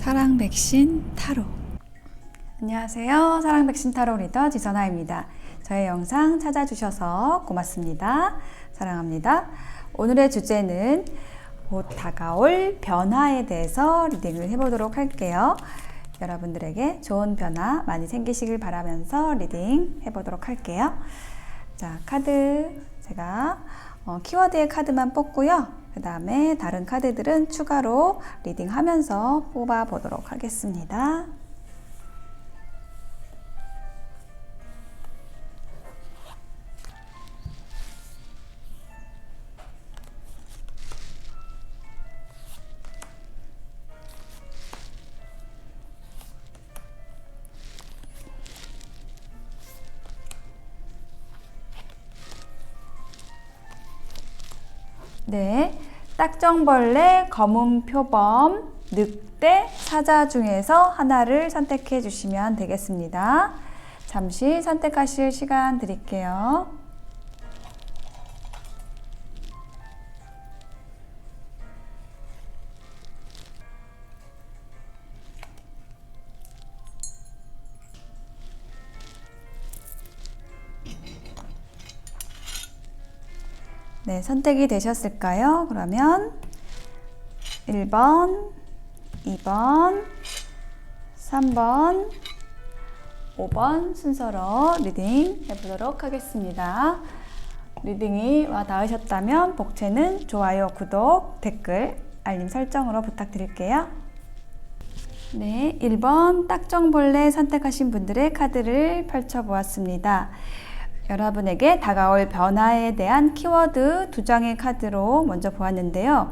사랑 백신 타로. 안녕하세요. 사랑 백신 타로 리더 지선아입니다. 저의 영상 찾아주셔서 고맙습니다. 사랑합니다. 오늘의 주제는 곧 다가올 변화에 대해서 리딩을 해보도록 할게요. 여러분들에게 좋은 변화 많이 생기시길 바라면서 리딩 해보도록 할게요. 자, 카드 제가 키워드의 카드만 뽑고요. 그 다음에 다른 카드들은 추가로 리딩하면서 뽑아보도록 하겠습니다. 네, 딱정벌레, 검은 표범, 늑대, 사자 중에서 하나를 선택해 주시면 되겠습니다. 잠시 선택하실 시간 드릴게요. 네, 선택이 되셨을까요? 그러면 1번, 2번, 3번, 5번 순서로 리딩 해보도록 하겠습니다. 리딩이 와 닿으셨다면 복채는 좋아요, 구독, 댓글, 알림 설정으로 부탁드릴게요. 네, 1번 딱정벌레 선택하신 분들의 카드를 펼쳐보았습니다. 여러분에게 다가올 변화에 대한 키워드 2장의 카드로 먼저 보았는데요.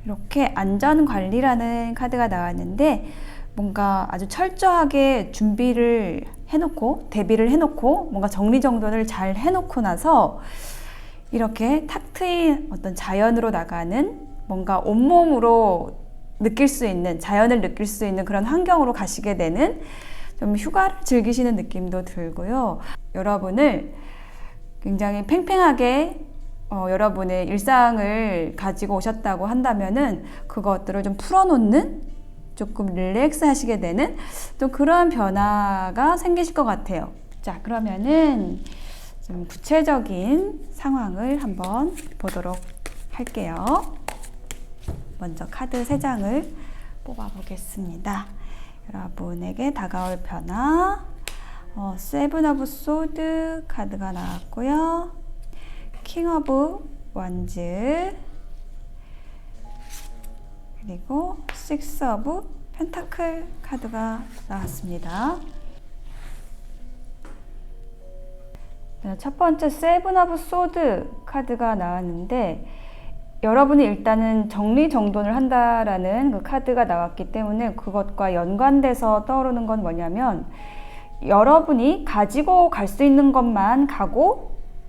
이렇게 안전관리라는 카드가 나왔는데 뭔가 아주 철저하게 준비를 해놓고 대비를 해놓고 뭔가 정리정돈을 잘 해놓고 나서 이렇게 탁 트인 어떤 자연으로 나가는 뭔가 온몸으로 느낄 수 있는 자연을 느낄 수 있는 그런 환경으로 가시게 되는 좀 휴가를 즐기시는 느낌도 들고요. 여러분을 굉장히 팽팽하게 여러분의 일상을 가지고 오셨다고 한다면은 그것들을 좀 풀어놓는 조금 릴렉스 하시게 되는 좀 그런 변화가 생기실 것 같아요. 자, 그러면은 좀 구체적인 상황을 한번 보도록 할게요. 먼저 카드 3장을 뽑아 보겠습니다. 여러분에게 다가올 변화, 세븐 오브 소드 카드가 나왔고요. 킹 오브 원즈, 그리고 식스 오브 펜타클 카드가 나왔습니다. 첫 번째 세븐 오브 소드 카드가 나왔는데 여러분이 일단은 정리정돈을 한다라는 그 카드가 나왔기 때문에 그것과 연관돼서 떠오르는 건 뭐냐면 여러분이 가지고 갈 수 있는 것만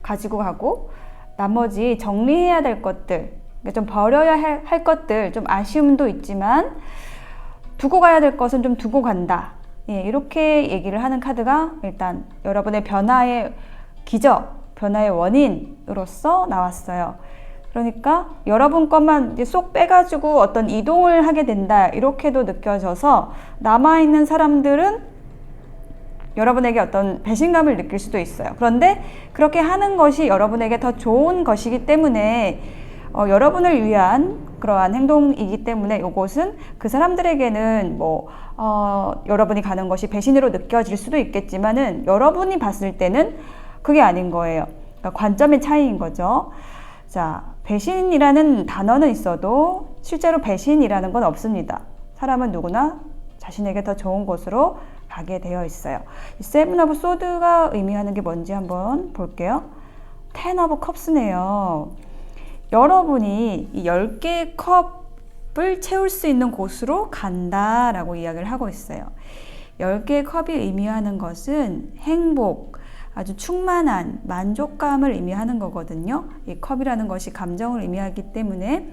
가지고 가고 나머지 정리해야 될 것들, 좀 버려야 할 것들, 좀 아쉬움도 있지만 두고 가야 될 것은 좀 두고 간다. 예, 이렇게 얘기를 하는 카드가 일단 여러분의 변화의 기적, 변화의 원인으로서 나왔어요. 그러니까 여러분 것만 이제 쏙 빼가지고 어떤 이동을 하게 된다 이렇게도 느껴져서 남아있는 사람들은 여러분에게 어떤 배신감을 느낄 수도 있어요. 그런데 그렇게 하는 것이 여러분에게 더 좋은 것이기 때문에 여러분을 위한 그러한 행동이기 때문에 이곳은 그 사람들에게는 여러분이 가는 것이 배신으로 느껴질 수도 있겠지만은 여러분이 봤을 때는 그게 아닌 거예요. 그러니까 관점의 차이인 거죠. 자, 배신이라는 단어는 있어도 실제로 배신이라는 건 없습니다. 사람은 누구나 자신에게 더 좋은 곳으로 가게 되어 있어요. 이 세븐 오브 소드가 의미하는 게 뭔지 한번 볼게요. 텐 오브 컵스네요. 여러분이 이 10개의 컵을 채울 수 있는 곳으로 간다라고 이야기를 하고 있어요. 10개의 컵이 의미하는 것은 행복, 아주 충만한 만족감을 의미하는 거거든요. 이 컵이라는 것이 감정을 의미하기 때문에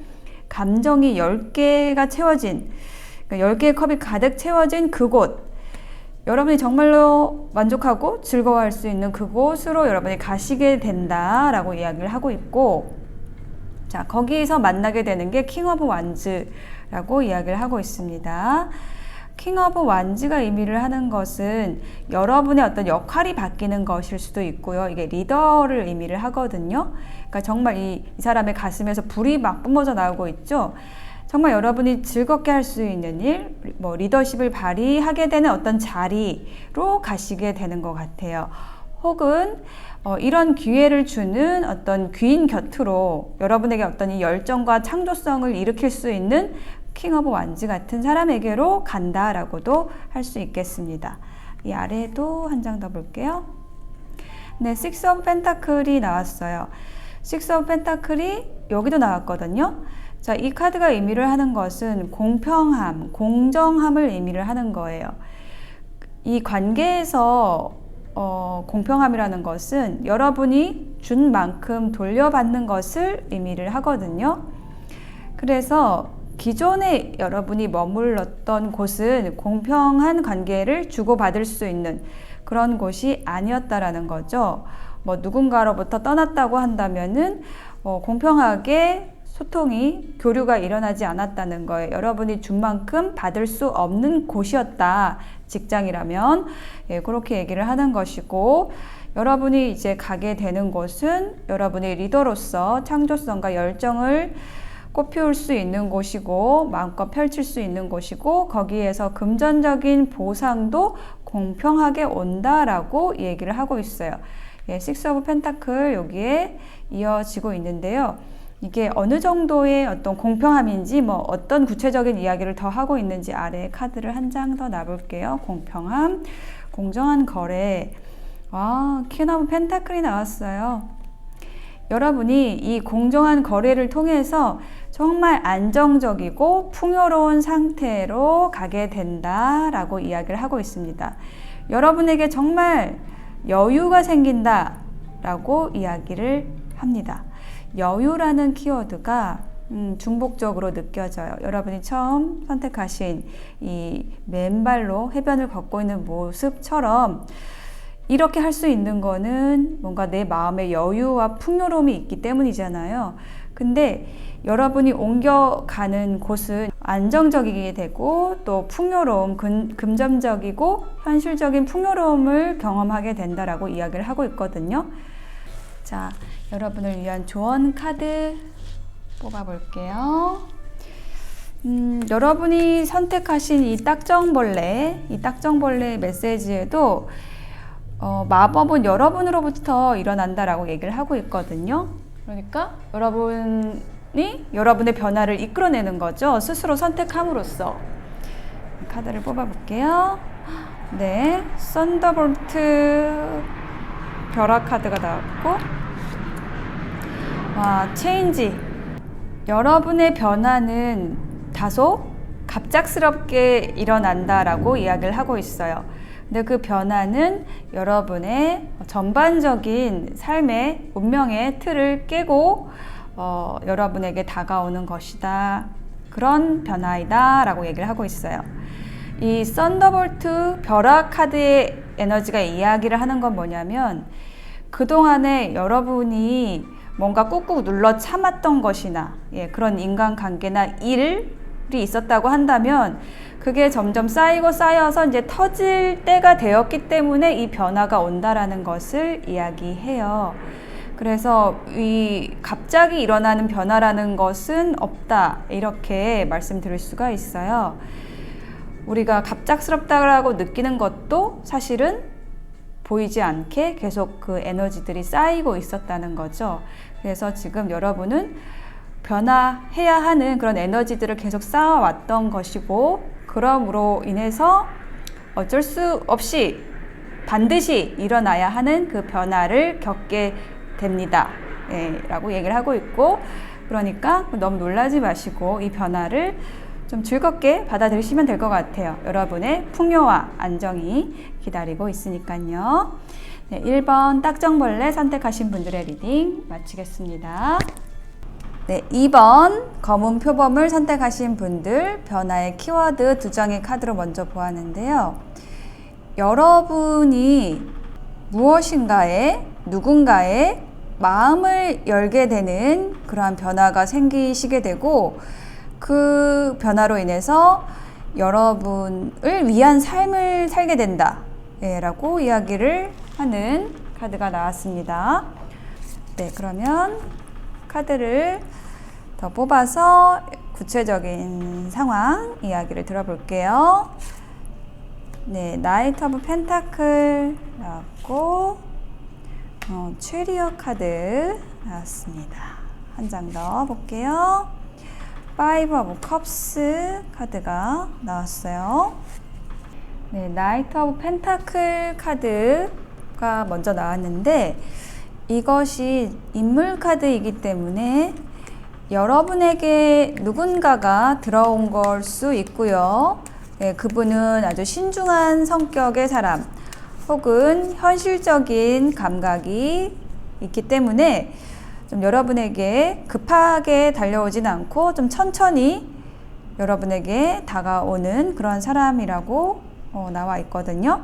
감정이 10개가 채워진, 그러니까 10개의 컵이 가득 채워진 그곳, 여러분이 정말로 만족하고 즐거워할 수 있는 그곳으로 여러분이 가시게 된다라고 이야기를 하고 있고, 자, 거기서 만나게 되는 게 킹 오브 완즈라고 이야기를 하고 있습니다. 킹 오브 완즈가 의미를 하는 것은 여러분의 어떤 역할이 바뀌는 것일 수도 있고요. 이게 리더를 의미를 하거든요. 그러니까 정말 이 사람의 가슴에서 불이 막 뿜어져 나오고 있죠. 정말 여러분이 즐겁게 할 수 있는 일, 뭐 리더십을 발휘하게 되는 어떤 자리로 가시게 되는 것 같아요. 혹은 이런 기회를 주는 어떤 귀인 곁으로 여러분에게 어떤 이 열정과 창조성을 일으킬 수 있는 킹 오브 완즈 같은 사람에게로 간다라고도 할 수 있겠습니다. 이 아래도 한 장 더 볼게요. 네, 식스 오브 펜타클이 나왔어요. 식스 오브 펜타클이 여기도 나왔거든요. 자, 이 카드가 의미를 하는 것은 공평함, 공정함을 의미를 하는 거예요. 이 관계에서 공평함이라는 것은 여러분이 준 만큼 돌려받는 것을 의미를 하거든요. 그래서 기존에 여러분이 머물렀던 곳은 공평한 관계를 주고받을 수 있는 그런 곳이 아니었다라는 거죠. 뭐 누군가로부터 떠났다고 한다면은 공평하게 소통이, 교류가 일어나지 않았다는 거예요. 여러분이 준 만큼 받을 수 없는 곳이었다. 직장이라면 그렇게 얘기를 하는 것이고, 여러분이 이제 가게 되는 곳은 여러분의 리더로서 창조성과 열정을 꽃피울 수 있는 곳이고 마음껏 펼칠 수 있는 곳이고, 거기에서 금전적인 보상도 공평하게 온다라고 얘기를 하고 있어요. 식스 오브 펜타클 여기에 이어지고 있는데요. 이게 어느 정도의 어떤 공평함인지, 뭐 어떤 구체적인 이야기를 더 하고 있는지 아래 카드를 한 장 더 놔볼게요. 공평함, 공정한 거래. 킹 오브 펜타클이 나왔어요. 여러분이 이 공정한 거래를 통해서 정말 안정적이고 풍요로운 상태로 가게 된다라고 이야기를 하고 있습니다. 여러분에게 정말 여유가 생긴다라고 이야기를 합니다. 여유라는 키워드가 중복적으로 느껴져요. 여러분이 처음 선택하신 이 맨발로 해변을 걷고 있는 모습처럼 이렇게 할 수 있는 거는 뭔가 내 마음의 여유와 풍요로움이 있기 때문이잖아요. 근데 여러분이 옮겨가는 곳은 안정적이게 되고 또 풍요로움, 금전적이고 현실적인 풍요로움을 경험하게 된다라고 이야기를 하고 있거든요. 자, 여러분을 위한 조언 카드 뽑아볼게요. 여러분이 선택하신 이 딱정벌레의 메시지에도 마법은 여러분으로부터 일어난다라고 얘기를 하고 있거든요. 그러니까 여러분이 여러분의 변화를 이끌어내는 거죠. 스스로 선택함으로써. 카드를 뽑아볼게요. 네, 썬더볼트 벼락 카드가 나왔고, 체인지. 여러분의 변화는 다소 갑작스럽게 일어난다라고 이야기를 하고 있어요. 근데 그 변화는 여러분의 전반적인 삶의 운명의 틀을 깨고 여러분에게 다가오는 것이다. 그런 변화이다 라고 얘기를 하고 있어요. 이 썬더볼트 벼락 카드의 에너지가 이야기를 하는 건 뭐냐면, 그동안에 여러분이 뭔가 꾹꾹 눌러 참았던 것이나 그런 인간관계나 일이 있었다고 한다면 그게 점점 쌓이고 쌓여서 이제 터질 때가 되었기 때문에 이 변화가 온다라는 것을 이야기해요. 그래서 이 갑자기 일어나는 변화라는 것은 없다, 이렇게 말씀드릴 수가 있어요. 우리가 갑작스럽다고 느끼는 것도 사실은 보이지 않게 계속 그 에너지들이 쌓이고 있었다는 거죠. 그래서 지금 여러분은 변화해야 하는 그런 에너지들을 계속 쌓아왔던 것이고, 그럼으로 인해서 어쩔 수 없이 반드시 일어나야 하는 그 변화를 겪게 됩니다. 라고 얘기를 하고 있고, 그러니까 너무 놀라지 마시고 이 변화를 좀 즐겁게 받아들이시면 될 것 같아요. 여러분의 풍요와 안정이 기다리고 있으니까요. 네, 1번 딱정벌레 선택하신 분들의 리딩 마치겠습니다. 네, 2번 검은 표범을 선택하신 분들 변화의 키워드 2장의 카드로 먼저 보았는데요. 여러분이 무엇인가에 누군가의 마음을 열게 되는 그러한 변화가 생기시게 되고, 그 변화로 인해서 여러분을 위한 삶을 살게 된다 라고 이야기를 하는 카드가 나왔습니다. 네, 그러면 카드를 더 뽑아서 구체적인 상황 이야기를 들어볼게요. 네, 나이트 오브 펜타클 나왔고 체리엇 카드 나왔습니다. 한 장 더 볼게요. 파이브 오브 컵스 카드가 나왔어요. 네, 나이트 오브 펜타클 카드가 먼저 나왔는데 이것이 인물 카드이기 때문에 여러분에게 누군가가 들어온 걸 수 있고요. 네, 그분은 아주 신중한 성격의 사람 혹은 현실적인 감각이 있기 때문에 좀 여러분에게 급하게 달려오진 않고 좀 천천히 여러분에게 다가오는 그런 사람이라고 나와 있거든요.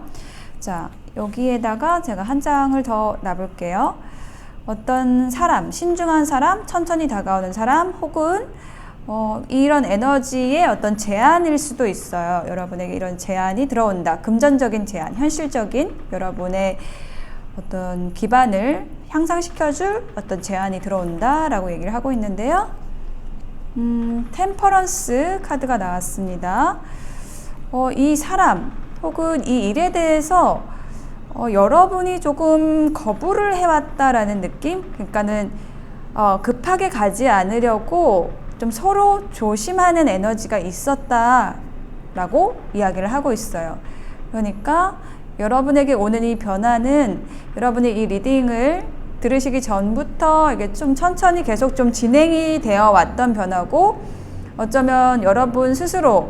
자, 여기에다가 제가 한 장을 더 놔볼게요. 어떤 사람, 신중한 사람, 천천히 다가오는 사람, 혹은 이런 에너지의 어떤 제안일 수도 있어요. 여러분에게 이런 제안이 들어온다. 금전적인 제안, 현실적인 여러분의 어떤 기반을 향상시켜줄 어떤 제안이 들어온다 라고 얘기를 하고 있는데요. 템퍼런스 카드가 나왔습니다. 이 사람 혹은 이 일에 대해서 여러분이 조금 거부를 해왔다라는 느낌? 그러니까는 급하게 가지 않으려고 좀 서로 조심하는 에너지가 있었다라고 이야기를 하고 있어요. 그러니까 여러분에게 오는 이 변화는 여러분이 이 리딩을 들으시기 전부터 이게 좀 천천히 계속 좀 진행이 되어 왔던 변화고 어쩌면 여러분 스스로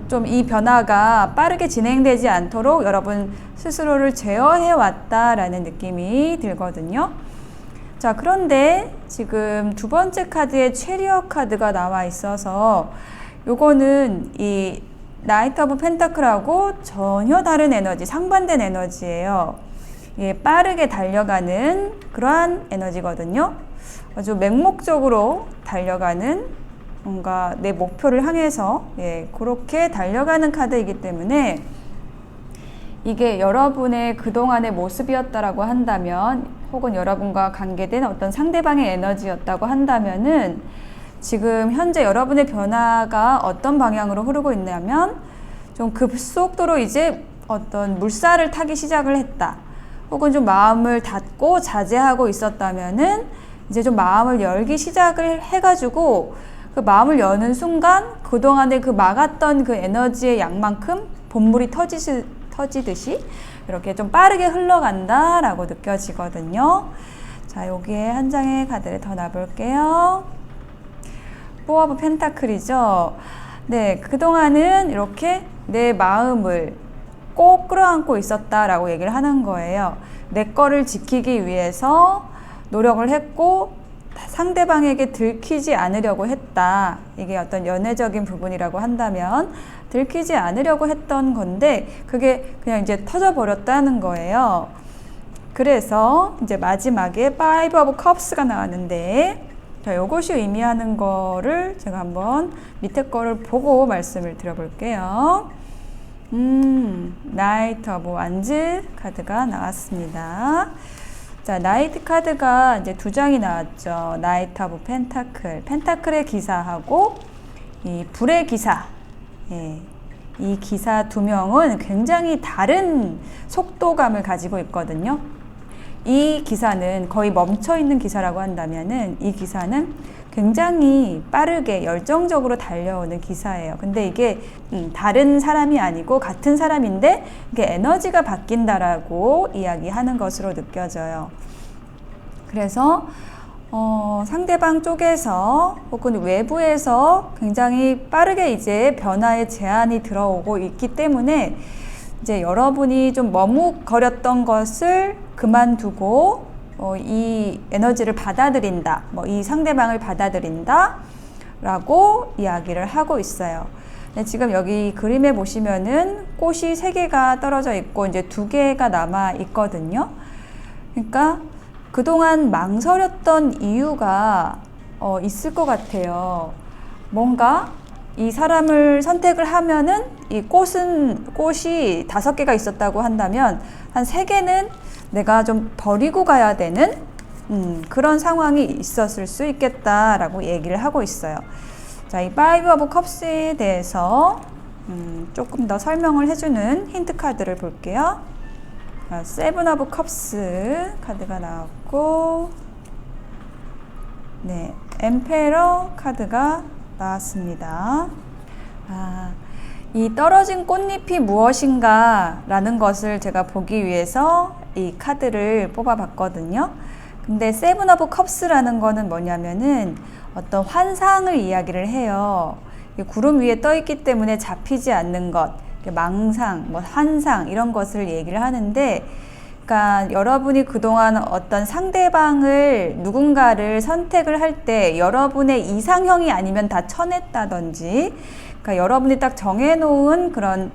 좀 이 변화가 빠르게 진행되지 않도록 여러분 스스로를 제어해 왔다라는 느낌이 들거든요. 자, 그런데 지금 두 번째 카드에 체리엇 카드가 나와 있어서 요거는 이 나이트 오브 펜타클하고 전혀 다른 에너지, 상반된 에너지예요. 예, 빠르게 달려가는 그러한 에너지거든요. 아주 맹목적으로 달려가는 뭔가 내 목표를 향해서 그렇게 달려가는 카드이기 때문에 이게 여러분의 그동안의 모습이었다라고 한다면 혹은 여러분과 관계된 어떤 상대방의 에너지였다고 한다면은 지금 현재 여러분의 변화가 어떤 방향으로 흐르고 있냐면 좀 급속도로 이제 어떤 물살을 타기 시작을 했다. 혹은 좀 마음을 닫고 자제하고 있었다면은 이제 좀 마음을 열기 시작을 해가지고 그 마음을 여는 순간 그동안에 그 막았던 그 에너지의 양만큼 본물이 터지듯이 이렇게 좀 빠르게 흘러간다라고 느껴지거든요. 자, 여기에 한 장의 카드를 더 놔볼게요. 포 오브 펜타클이죠. 네, 그동안은 이렇게 내 마음을 꼭 끌어안고 있었다라고 얘기를 하는 거예요. 내 거를 지키기 위해서 노력을 했고 상대방에게 들키지 않으려고 했다. 이게 어떤 연애적인 부분이라고 한다면 들키지 않으려고 했던 건데 그게 그냥 이제 터져버렸다는 거예요. 그래서 이제 마지막에 파이브 오브 컵스가 나왔는데 자, 이것이 의미하는 거를 제가 한번 밑에 거를 보고 말씀을 드려볼게요. 나이트 오브 완즈 카드가 나왔습니다. 자, 나이트 카드가 이제 두 장이 나왔죠. 나이트 오브 펜타클, 펜타클의 기사하고 이 불의 기사. 이 기사 두 명은 굉장히 다른 속도감을 가지고 있거든요. 이 기사는 거의 멈춰 있는 기사라고 한다면은 이 기사는 굉장히 빠르게 열정적으로 달려오는 기사예요. 근데 이게 다른 사람이 아니고 같은 사람인데 이게 에너지가 바뀐다라고 이야기하는 것으로 느껴져요. 그래서 상대방 쪽에서 혹은 외부에서 굉장히 빠르게 이제 변화의 제안이 들어오고 있기 때문에 이제 여러분이 좀 머뭇거렸던 것을 그만두고 이 에너지를 받아들인다, 이 상대방을 받아들인다 라고 이야기를 하고 있어요. 네, 지금 여기 그림에 보시면은 꽃이 3개가 떨어져 있고 이제 2개가 남아 있거든요. 그러니까 그동안 망설였던 이유가 있을 것 같아요. 뭔가 이 사람을 선택을 하면은 이 꽃이 5개가 있었다고 한다면 한 3개는 내가 좀 버리고 가야 되는 그런 상황이 있었을 수 있겠다라고 얘기를 하고 있어요. 자, 이 파이브 오브 컵스에 대해서 조금 더 설명을 해주는 힌트 카드를 볼게요. 세븐 오브 컵스 카드가 나왔고, 네, 엠페러 카드가 나왔습니다. 이 떨어진 꽃잎이 무엇인가 라는 것을 제가 보기 위해서 이 카드를 뽑아 봤거든요. 근데 세븐 오브 컵스라는 거는 뭐냐면은 어떤 환상을 이야기를 해요. 구름 위에 떠 있기 때문에 잡히지 않는 것, 망상, 뭐 환상 이런 것을 얘기를 하는데, 그러니까 여러분이 그동안 어떤 상대방을 누군가를 선택을 할 때 여러분의 이상형이 아니면 다 쳐냈다든지, 그러니까 여러분이 딱 정해놓은 그런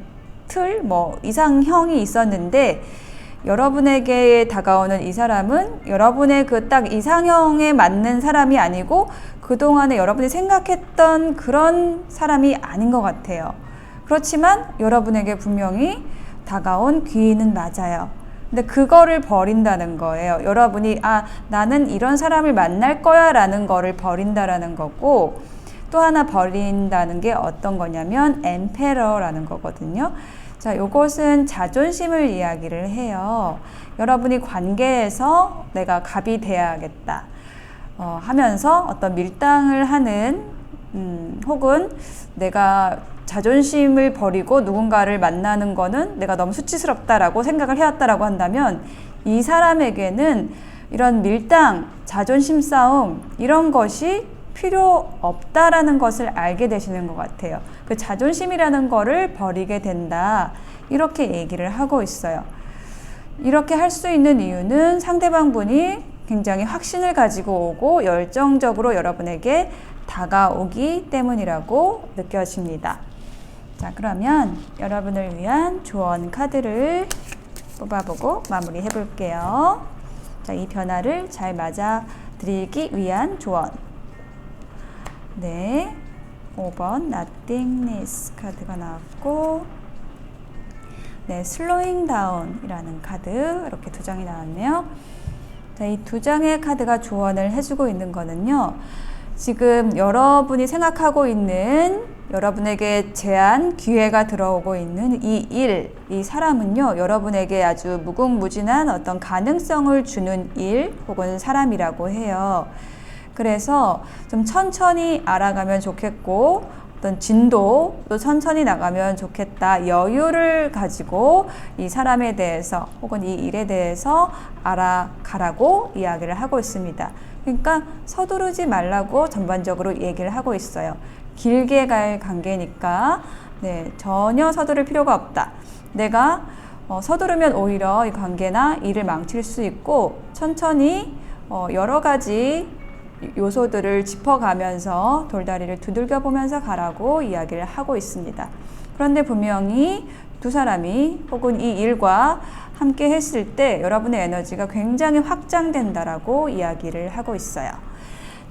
틀, 뭐 이상형이 있었는데 여러분에게 다가오는 이 사람은 여러분의 그 딱 이상형에 맞는 사람이 아니고 그동안에 여러분이 생각했던 그런 사람이 아닌 것 같아요. 그렇지만 여러분에게 분명히 다가온 귀인은 맞아요. 근데 그거를 버린다는 거예요. 여러분이 나는 이런 사람을 만날 거야 라는 거를 버린다라는 거고, 또 하나 버린다는 게 어떤 거냐면 엠페러라는 거거든요. 자, 요것은 자존심을 이야기를 해요. 여러분이 관계에서 내가 갑이 돼야겠다 하면서 어떤 밀당을 하는 혹은 내가 자존심을 버리고 누군가를 만나는 거는 내가 너무 수치스럽다라고 생각을 해왔다라고 한다면 이 사람에게는 이런 밀당, 자존심 싸움 이런 것이 필요 없다라는 것을 알게 되시는 것 같아요. 그 자존심이라는 거를 버리게 된다. 이렇게 얘기를 하고 있어요. 이렇게 할 수 있는 이유는 상대방 분이 굉장히 확신을 가지고 오고 열정적으로 여러분에게 다가오기 때문이라고 느껴집니다. 자, 그러면 여러분을 위한 조언 카드를 뽑아보고 마무리 해볼게요. 자, 이 변화를 잘 맞아드리기 위한 조언. 네, 5번 nothingness 카드가 나왔고, 네, slowing down 이라는 카드 이렇게 2장이 나왔네요. 자, 이 2장의 카드가 조언을 해주고 있는 거는요, 지금 여러분이 생각하고 있는 여러분에게 제안, 기회가 들어오고 있는 이 사람은요, 여러분에게 아주 무궁무진한 어떤 가능성을 주는 일 혹은 사람이라고 해요. 그래서 좀 천천히 알아가면 좋겠고 어떤 진도도 천천히 나가면 좋겠다. 여유를 가지고 이 사람에 대해서 혹은 이 일에 대해서 알아가라고 이야기를 하고 있습니다. 그러니까 서두르지 말라고 전반적으로 얘기를 하고 있어요. 길게 갈 관계니까 네, 전혀 서두를 필요가 없다. 내가 서두르면 오히려 이 관계나 일을 망칠 수 있고 천천히 여러 가지 요소들을 짚어가면서 돌다리를 두들겨 보면서 가라고 이야기를 하고 있습니다. 그런데 분명히 두 사람이 혹은 이 일과 함께 했을 때 여러분의 에너지가 굉장히 확장된다라고 이야기를 하고 있어요.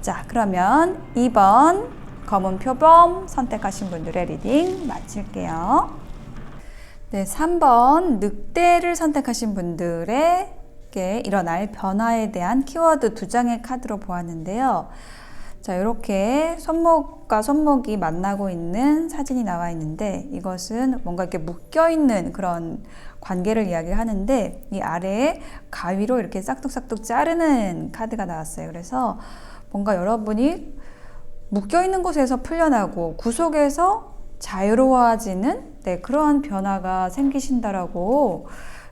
자, 그러면 2번 검은 표범 선택하신 분들의 리딩 마칠게요. 네, 3번 늑대를 선택하신 분들의 일어날 변화에 대한 키워드 2장의 카드로 보았는데요. 자, 이렇게 손목과 손목이 만나고 있는 사진이 나와 있는데 이것은 뭔가 이렇게 묶여 있는 그런 관계를 이야기하는데 이 아래에 가위로 이렇게 싹둑싹둑 자르는 카드가 나왔어요. 그래서 뭔가 여러분이 묶여 있는 곳에서 풀려나고 구속에서 자유로워지는 그러한 변화가 생기신다라고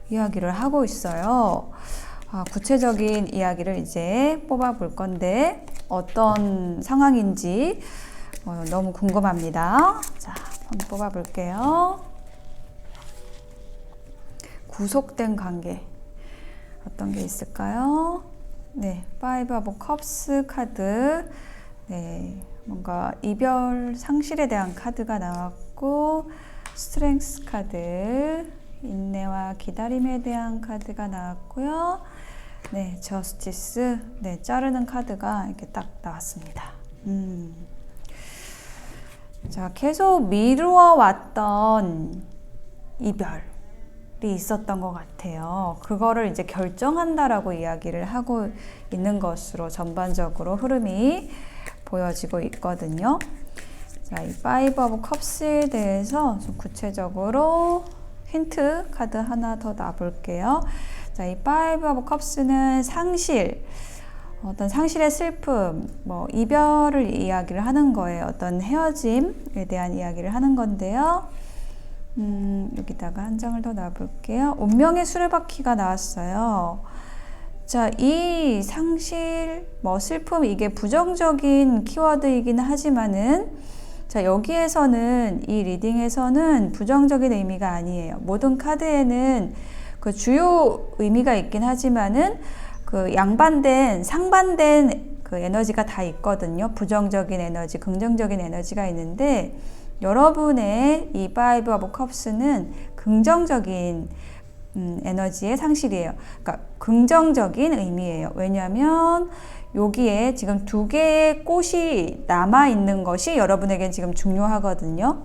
이야기를 하고 있어요. 구체적인 이야기를 이제 뽑아 볼 건데 어떤 상황인지 너무 궁금합니다. 자, 한번 뽑아 볼게요. 구속된 관계 어떤 게 있을까요? 네, 파이브 오브 컵스 카드. 네, 뭔가 이별 상실에 대한 카드가 나왔고, 스트렝스 카드, 인내와 기다림에 대한 카드가 나왔고요. 네, 저스티스, 네, 자르는 카드가 이렇게 딱 나왔습니다. 자, 계속 미루어 왔던 이별이 있었던 것 같아요. 그거를 이제 결정한다라고 이야기를 하고 있는 것으로 전반적으로 흐름이 보여지고 있거든요. 자, 이 파이브 오브 컵스에 대해서 좀 구체적으로 힌트 카드 하나 더 놔볼게요. 자, 이 파이브 오브 컵스는 상실, 어떤 상실의 슬픔, 뭐 이별을 이야기를 하는 거예요. 어떤 헤어짐에 대한 이야기를 하는 건데요. 여기다가 한 장을 더 놔볼게요. 운명의 수레바퀴가 나왔어요. 자, 이 상실, 뭐 슬픔, 이게 부정적인 키워드이긴 하지만은, 자, 여기에서는, 이 리딩에서는 부정적인 의미가 아니에요. 모든 카드에는 그 주요 의미가 있긴 하지만은, 그 상반된 그 에너지가 다 있거든요. 부정적인 에너지, 긍정적인 에너지가 있는데, 여러분의 이 파이브 오브 컵스는 긍정적인 에너지의 상실이에요. 그러니까 긍정적인 의미예요. 왜냐하면 여기에 지금 2개의 꽃이 남아있는 것이 여러분에겐 지금 중요하거든요.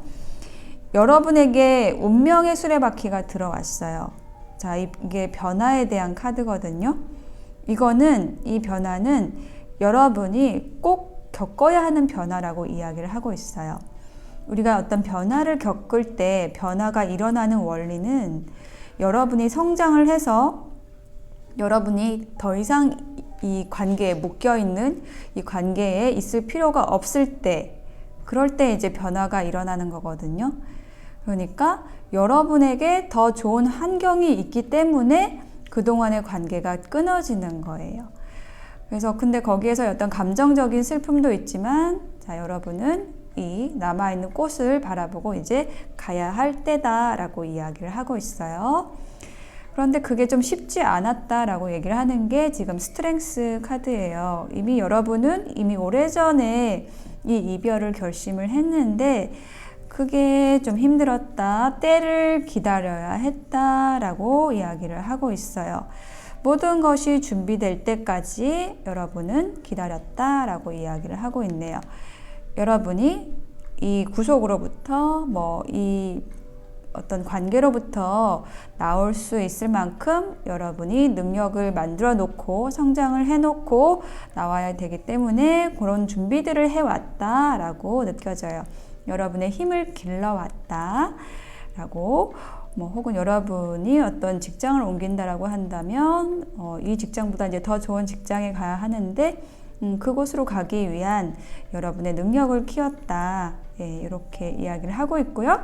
여러분에게 운명의 수레바퀴가 들어왔어요. 자, 이게 변화에 대한 카드거든요. 이 변화는 여러분이 꼭 겪어야 하는 변화라고 이야기를 하고 있어요. 우리가 어떤 변화를 겪을 때 변화가 일어나는 원리는 여러분이 성장을 해서 여러분이 더 이상 이 관계에 묶여있는 이 관계에 있을 필요가 없을 때, 그럴 때 이제 변화가 일어나는 거거든요. 그러니까 여러분에게 더 좋은 환경이 있기 때문에 그동안의 관계가 끊어지는 거예요. 그래서 근데 거기에서 어떤 감정적인 슬픔도 있지만, 자, 여러분은 이 남아있는 꽃을 바라보고 이제 가야 할 때다라고 이야기를 하고 있어요. 그런데 그게 좀 쉽지 않았다라고 얘기를 하는 게 지금 스트렝스 카드예요. 여러분은 이미 오래전에 이 이별을 결심을 했는데 그게 좀 힘들었다, 때를 기다려야 했다라고 이야기를 하고 있어요. 모든 것이 준비될 때까지 여러분은 기다렸다라고 이야기를 하고 있네요. 여러분이 이 구속으로부터 이 어떤 관계로부터 나올 수 있을 만큼 여러분이 능력을 만들어 놓고 성장을 해 놓고 나와야 되기 때문에 그런 준비들을 해왔다라고 느껴져요. 여러분의 힘을 길러왔다라고, 혹은 여러분이 어떤 직장을 옮긴다라고 한다면 이 직장보다 이제 더 좋은 직장에 가야 하는데 그곳으로 가기 위한 여러분의 능력을 키웠다. 예, 이렇게 이야기를 하고 있고요.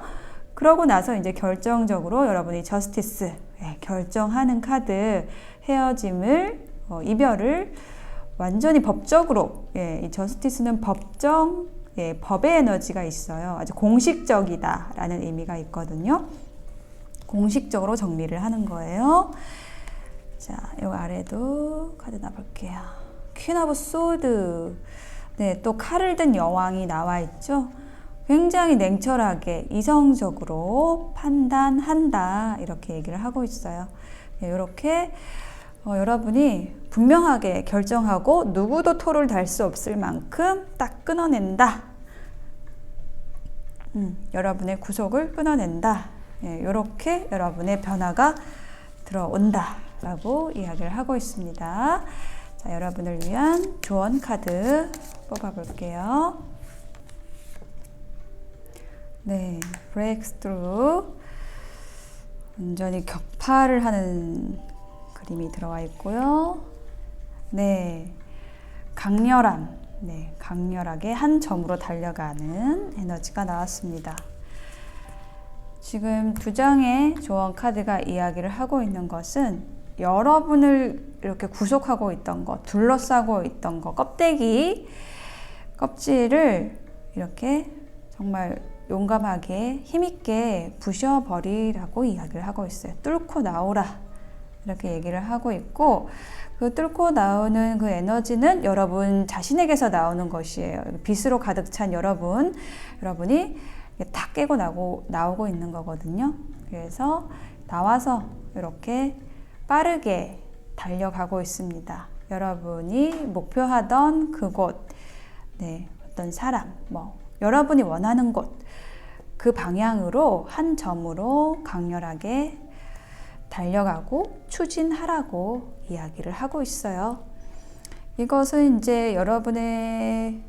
그러고 나서 이제 결정적으로 여러분이 저스티스, 결정하는 카드, 헤어짐을, 이별을 완전히 법적으로, 이 저스티스는 법의 에너지가 있어요. 아주 공식적이다라는 의미가 있거든요. 공식적으로 정리를 하는 거예요. 자, 요 아래도 카드 놔볼게요. 퀸 오브 소드. 네, 또 칼을 든 여왕이 나와 있죠. 굉장히 냉철하게 이성적으로 판단한다, 이렇게 얘기를 하고 있어요. 네, 이렇게 여러분이 분명하게 결정하고 누구도 토를 달 수 없을 만큼 딱 끊어낸다. 여러분의 구속을 끊어낸다. 네, 이렇게 여러분의 변화가 들어온다 라고 이야기를 하고 있습니다. 자, 여러분을 위한 조언 카드 뽑아볼게요. 네, breakthrough. 완전히 격파를 하는 그림이 들어와 있고요. 네, 강렬함. 네, 강렬하게 한 점으로 달려가는 에너지가 나왔습니다. 지금 2장의 조언 카드가 이야기를 하고 있는 것은 여러분을 이렇게 구속하고 있던 것, 둘러싸고 있던 것, 껍질을 이렇게 정말 용감하게 힘있게 부셔버리라고 이야기를 하고 있어요. 뚫고 나오라, 이렇게 얘기를 하고 있고, 그 뚫고 나오는 그 에너지는 여러분 자신에게서 나오는 것이에요. 빛으로 가득 찬 여러분이 다 깨고 나오고 있는 거거든요. 그래서 나와서 이렇게 빠르게 달려가고 있습니다. 여러분이 목표하던 그곳, 네, 어떤 사람, 여러분이 원하는 곳, 그 방향으로 한 점으로 강렬하게 달려가고 추진하라고 이야기를 하고 있어요. 이것은 이제 여러분의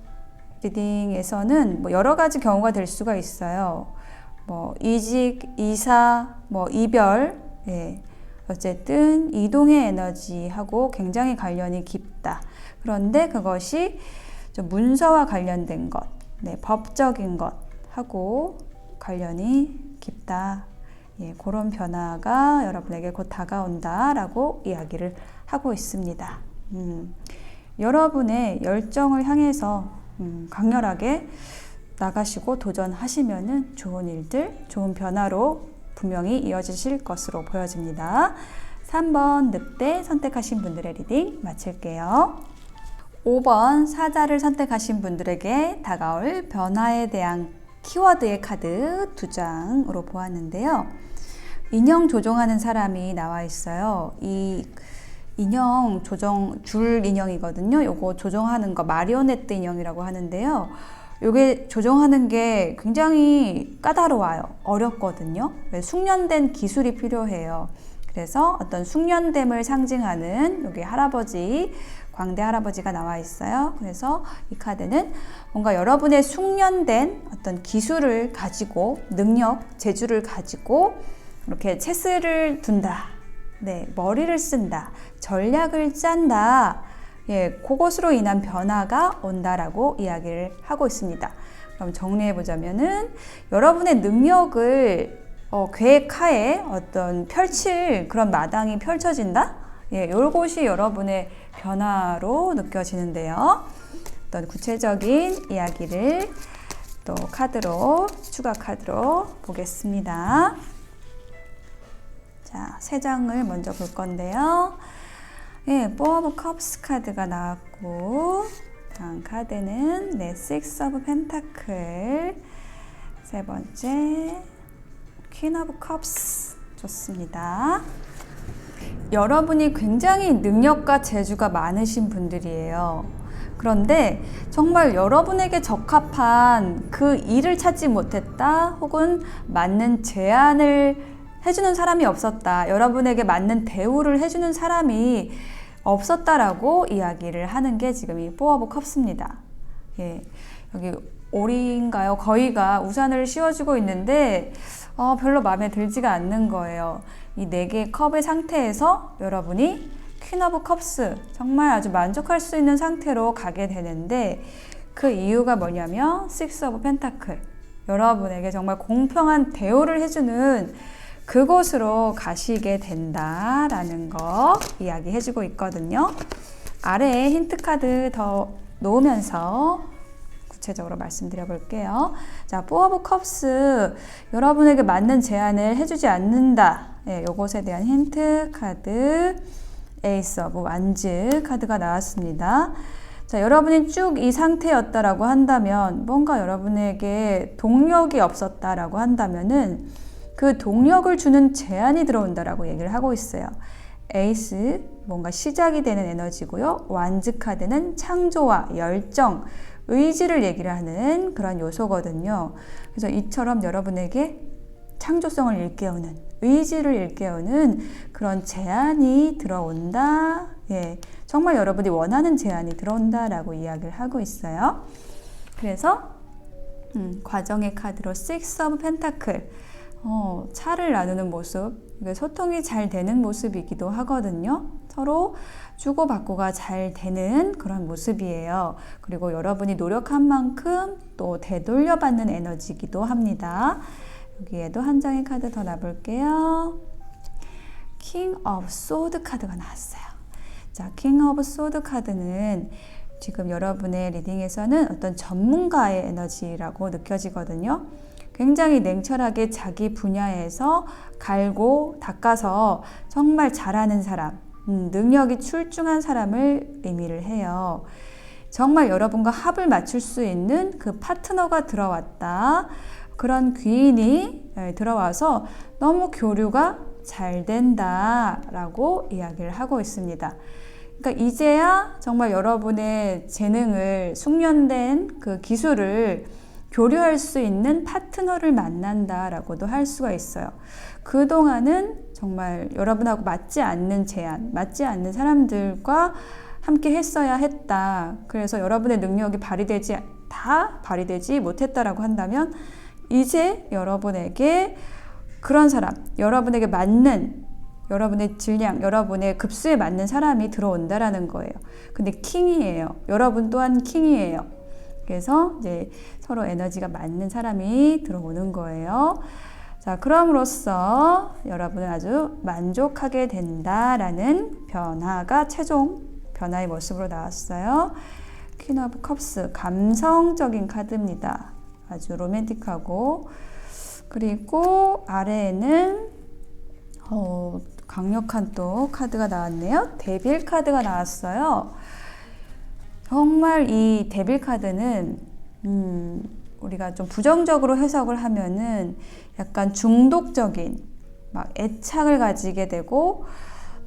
리딩에서는 뭐 여러 가지 경우가 될 수가 있어요. 뭐 이직, 이사, 뭐 이별, 예. 어쨌든 이동의 에너지하고 굉장히 관련이 깊다. 그런데 그것이 좀 문서와 관련된 것, 네, 법적인 것하고 관련이 깊다. 예, 그런 변화가 여러분에게 곧 다가온다라고 이야기를 하고 있습니다. 여러분의 열정을 향해서 강렬하게 나가시고 도전하시면은 좋은 일들, 좋은 변화로 분명히 이어지실 것으로 보여집니다. 3번 늑대 선택하신 분들의 리딩 마칠게요. 5번 사자를 선택하신 분들에게 다가올 변화에 대한 키워드의 카드 2장으로 보았는데요. 인형 조종하는 사람이 나와 있어요. 이 인형 조정, 줄 인형이거든요. 요거 조종하는 거 마리오네트 인형이라고 하는데요. 요게 조종하는 게 굉장히 까다로워요. 어렵거든요. 숙련된 기술이 필요해요. 그래서 어떤 숙련됨을 상징하는 여기 할아버지, 광대 할아버지가 나와 있어요. 그래서 이 카드는 뭔가 여러분의 숙련된 어떤 기술을 가지고 능력, 재주를 가지고 이렇게 체스를 둔다. 네, 머리를 쓴다. 전략을 짠다. 예, 그것으로 인한 변화가 온다라고 이야기를 하고 있습니다. 그럼 정리해 보자면은 여러분의 능력을 계획하에 어떤 펼칠 그런 마당이 펼쳐진다. 예, 요것이 여러분의 변화로 느껴지는데요. 어떤 구체적인 이야기를 또 카드로, 추가 카드로 보겠습니다. 자, 3장을 먼저 볼 건데요. 예, Four of Cups 카드가 나왔고, 다음 카드는 네, Six of Pentacle, 3번째 Queen of Cups. 좋습니다. 여러분이 굉장히 능력과 재주가 많으신 분들이에요. 그런데 정말 여러분에게 적합한 그 일을 찾지 못했다, 혹은 맞는 제안을 해주는 사람이 없었다, 여러분에게 맞는 대우를 해주는 사람이 없었다라고 이야기를 하는 게 지금 이 Four of Cups입니다. 예, 여기 오리인가요? 거위가 우산을 씌워주고 있는데 별로 마음에 들지가 않는 거예요. 이 4개의 컵의 상태에서 여러분이 Queen of Cups, 정말 아주 만족할 수 있는 상태로 가게 되는데, 그 이유가 뭐냐면 Six of Pentacle, 여러분에게 정말 공평한 대우를 해주는 그곳으로 가시게 된다라는 거 이야기해주고 있거든요. 아래에 힌트 카드 더 놓으면서 구체적으로 말씀드려 볼게요. 자, Four of Cups, 여러분에게 맞는 제안을 해주지 않는다. 예, 요것에 대한 힌트 카드 Ace of Wands 카드가 나왔습니다. 자, 여러분이 쭉 이 상태였다라고 한다면, 뭔가 여러분에게 동력이 없었다라고 한다면은 그 동력을 주는 제안이 들어온다라고 얘기를 하고 있어요. 에이스, 뭔가 시작이 되는 에너지고요. 완즈 카드는 창조와 열정, 의지를 얘기를 하는 그런 요소거든요. 그래서 이처럼 여러분에게 창조성을 일깨우는, 의지를 일깨우는 그런 제안이 들어온다. 예, 정말 여러분이 원하는 제안이 들어온다라고 이야기를 하고 있어요. 그래서 과정의 카드로 Six of Pentacle, 차를 나누는 모습, 소통이 잘 되는 모습이기도 하거든요. 서로 주고받고가 잘 되는 그런 모습이에요. 그리고 여러분이 노력한 만큼 또 되돌려받는 에너지이기도 합니다. 여기에도 한 장의 카드 더 놔볼게요. King of Swords 카드가 나왔어요. 자, King of Swords 카드는 지금 여러분의 리딩에서는 어떤 전문가의 에너지라고 느껴지거든요. 굉장히 냉철하게 자기 분야에서 갈고 닦아서 정말 잘하는 사람, 능력이 출중한 사람을 의미를 해요. 정말 여러분과 합을 맞출 수 있는 그 파트너가 들어왔다. 그런 귀인이 들어와서 너무 교류가 잘 된다라고 이야기를 하고 있습니다. 그러니까 이제야 정말 여러분의 재능을, 숙련된 그 기술을 교류할 수 있는 파트너를 만난다라고도 할 수가 있어요. 그동안은 정말 여러분하고 맞지 않는 제안, 맞지 않는 사람들과 함께 했어야 했다. 그래서 여러분의 능력이 발휘되지 못했다라고 한다면 이제 여러분에게 그런 사람, 여러분에게 맞는, 여러분의 질량, 여러분의 급수에 맞는 사람이 들어온다라는 거예요. 근데 킹이에요. 여러분 또한 킹이에요. 그래서 이제 서로 에너지가 맞는 사람이 들어오는 거예요. 자, 그럼으로써 여러분은 아주 만족하게 된다라는 변화가 최종 변화의 모습으로 나왔어요. 퀸 오브 컵스, 감성적인 카드입니다. 아주 로맨틱하고, 그리고 아래에는 강력한 또 카드가 나왔네요. 데빌 카드가 나왔어요. 정말 이 데빌 카드는 우리가 좀 부정적으로 해석을 하면은 약간 중독적인 막 애착을 가지게 되고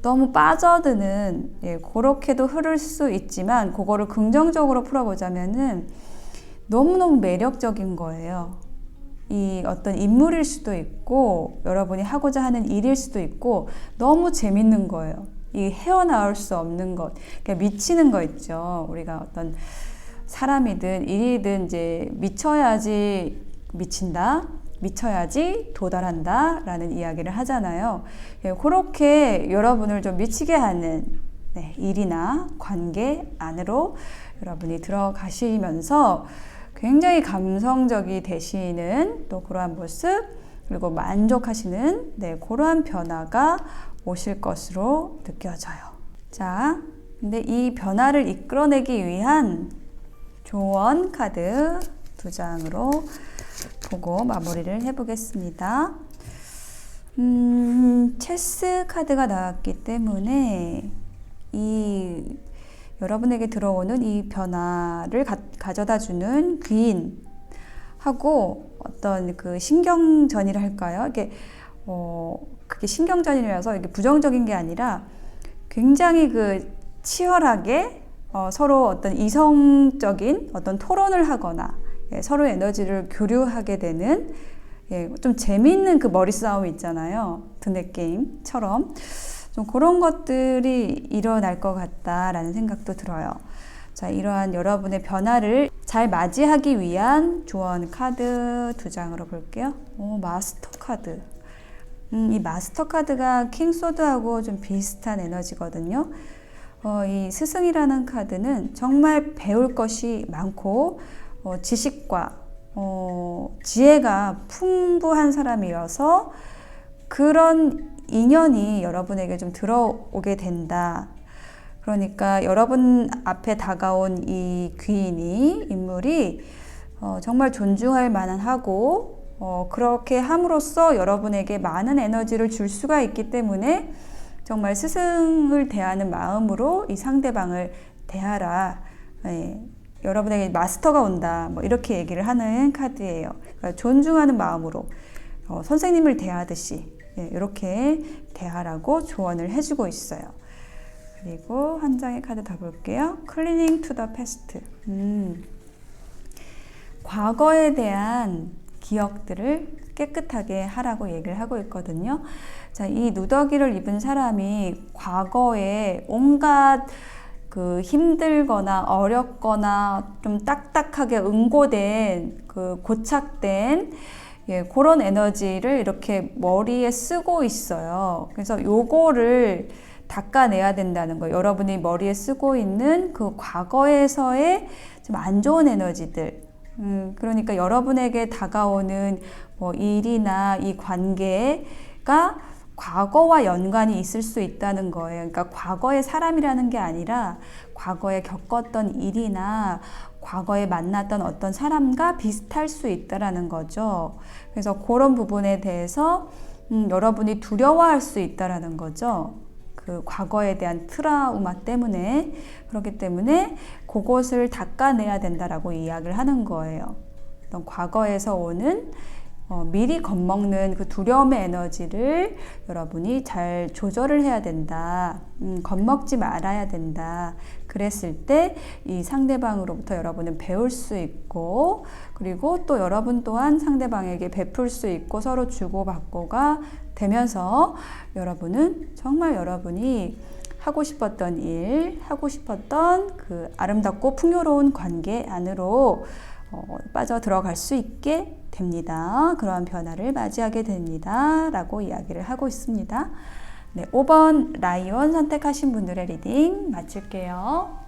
너무 빠져드는, 그렇게도 흐를 수 있지만 그거를 긍정적으로 풀어보자면은 너무너무 매력적인 거예요. 이 어떤 인물일 수도 있고 여러분이 하고자 하는 일일 수도 있고 너무 재밌는 거예요. 이 헤어나올 수 없는 것, 그러니까 미치는 거 있죠. 우리가 어떤 사람이든 일이든 이제 미쳐야지 미친다, 미쳐야지 도달한다 라는 이야기를 하잖아요. 그렇게 여러분을 좀 미치게 하는 일이나 관계 안으로 여러분이 들어가시면서 굉장히 감성적이 되시는 또 그러한 모습, 그리고 만족하시는 그러한 변화가 오실 것으로 느껴져요. 자, 근데 이 변화를 이끌어내기 위한 조언 카드 2장으로 보고 마무리를 해보겠습니다. 체스 카드가 나왔기 때문에 이 여러분에게 들어오는 이 변화를 가져다주는 귀인하고 어떤 그 신경전이라 할까요? 이게 그게 신경전이라서 이게 부정적인 게 아니라 굉장히 그 치열하게 서로 어떤 이성적인 어떤 토론을 하거나 서로의 에너지를 교류하게 되는 좀 재미있는 그 머리 싸움 있잖아요. 드네 게임처럼 좀 그런 것들이 일어날 것 같다라는 생각도 들어요. 자, 이러한 여러분의 변화를 잘 맞이하기 위한 조언 카드 2장으로 볼게요. 마스터 카드. 이 마스터 카드가 킹 소드하고 좀 비슷한 에너지거든요. 이 스승이라는 카드는 정말 배울 것이 많고 지식과 지혜가 풍부한 사람이어서 그런 인연이 여러분에게 좀 들어오게 된다. 그러니까 여러분 앞에 다가온 이 귀인이, 인물이 정말 존중할 만하고 그렇게 함으로써 여러분에게 많은 에너지를 줄 수가 있기 때문에 정말 스승을 대하는 마음으로 이 상대방을 대하라. 여러분에게 마스터가 온다. 뭐 이렇게 얘기를 하는 카드예요. 그러니까 존중하는 마음으로 선생님을 대하듯이 이렇게 대하라고 조언을 해주고 있어요. 그리고 한 장의 카드 더 볼게요. Clinging to the past. 과거에 대한 기억들을 깨끗하게 하라고 얘기를 하고 있거든요. 자, 이 누더기를 입은 사람이 과거에 온갖 그 힘들거나 어렵거나 좀 딱딱하게 응고된 그 고착된 그런 에너지를 이렇게 머리에 쓰고 있어요. 그래서 요거를 닦아내야 된다는 거예요. 여러분이 머리에 쓰고 있는 그 과거에서의 좀 안 좋은 에너지들. 그러니까 여러분에게 다가오는 뭐 일이나 이 관계가 과거와 연관이 있을 수 있다는 거예요. 그러니까 과거의 사람이라는 게 아니라 과거에 겪었던 일이나 과거에 만났던 어떤 사람과 비슷할 수 있다라는 거죠. 그래서 그런 부분에 대해서 여러분이 두려워할 수 있다라는 거죠. 그 과거에 대한 트라우마 때문에. 그렇기 때문에 그것을 닦아내야 된다라고 이야기를 하는 거예요. 어떤 과거에서 오는 미리 겁먹는 그 두려움의 에너지를 여러분이 잘 조절을 해야 된다. 겁먹지 말아야 된다. 그랬을 때 이 상대방으로부터 여러분은 배울 수 있고, 그리고 또 여러분 또한 상대방에게 베풀 수 있고, 서로 주고받고가 되면서 여러분은 정말 여러분이 하고 싶었던 일, 하고 싶었던 그 아름답고 풍요로운 관계 안으로 빠져 들어갈 수 있게 됩니다. 그러한 변화를 맞이하게 됩니다. 라고 이야기를 하고 있습니다. 네, 5번 라이온 선택하신 분들의 리딩 마칠게요.